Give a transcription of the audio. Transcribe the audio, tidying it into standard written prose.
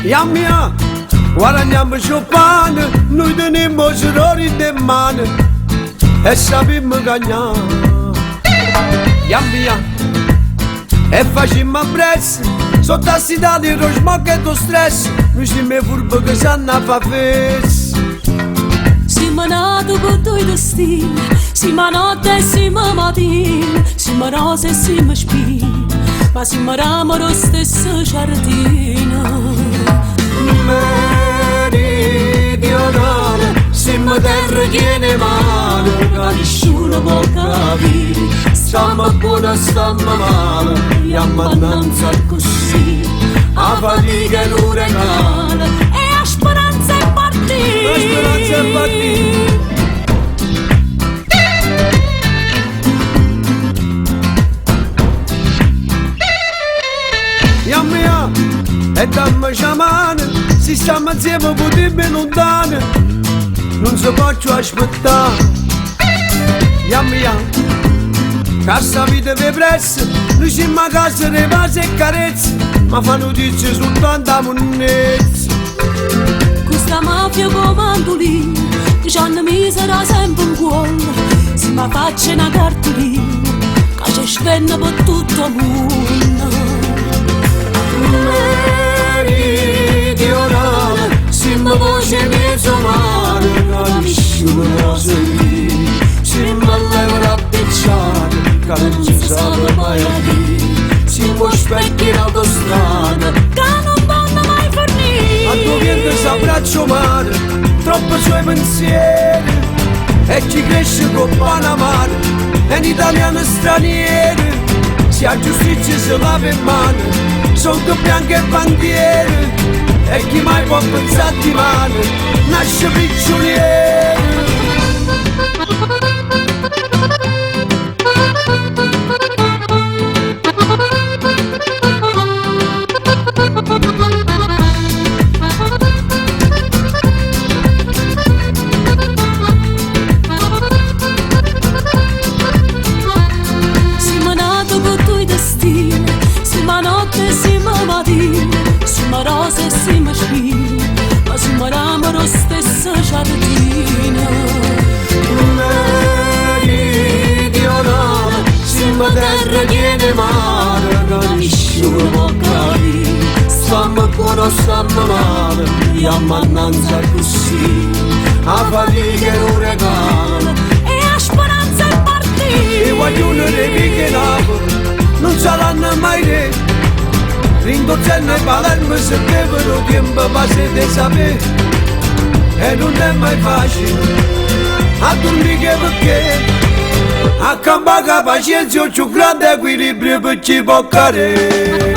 Mia, guadagniamo Chopin, noi teniamo errori di mano e sappiamo cagnare. Mia, e facciamo presso, sotto la città di Rosmocca e do stress, noi siamo furbi che sanno fa festa. Siamo nati con due destini, siamo notte e siamo mattino, siamo rose e siamo spine, ma siamo ramo lo stesso giardino. Meridionale, siamo terra che ne male, che nessuno può capire, stiamo buoni, stiamo male, e ammannanza così, a fatica è un regalo, e a speranza è partita. La speranza è partita. Mia, e dammi sciamane, si stiamo insieme potremmo lontane, non si può aspettare. Mia, cassa vita per presso, noi siamo a casa di pace e carezze, ma fa notizie soltanto a monnezza. Questa mafia come mandolino, che c'hanno misera sempre in cuore, se mi faccio una cartolina, che c'è spenna per tutto il mondo. Meridionale, siamo voce mezzo male, che nessuno sa dire, siamo all'euro a picciare, che non si sa mai a dire, siamo specchi in autostrada, Che non vanno mai fornire. a tuo viento s'abbraccio mare, troppo suoi pensieri, e chi cresce con Panamà, è un italiano straniero, se ha giustizia si lava in mano, sono bianche bandiere, e chi mai può pensare di male, nasce piccioliere. Siamo nati con due destini, siamo notte e siamo mattino, siamo rose e siamo spine, ma siamo ramo lo stesso giardino. Meridionale, siamo terra che ne male, che nessuno può capire, stiamo buoni, stiamo male, e ammannanza così, a fatica è un regalo, E a speranza è partita. e guaglione di che lavoro, non saranno mai re, Ringozzella e Palermo se bevono tempo passe di sapere, e non è mai facile, a dormire perché, a campare pazienza, più grande equilibrio per ci può cadere.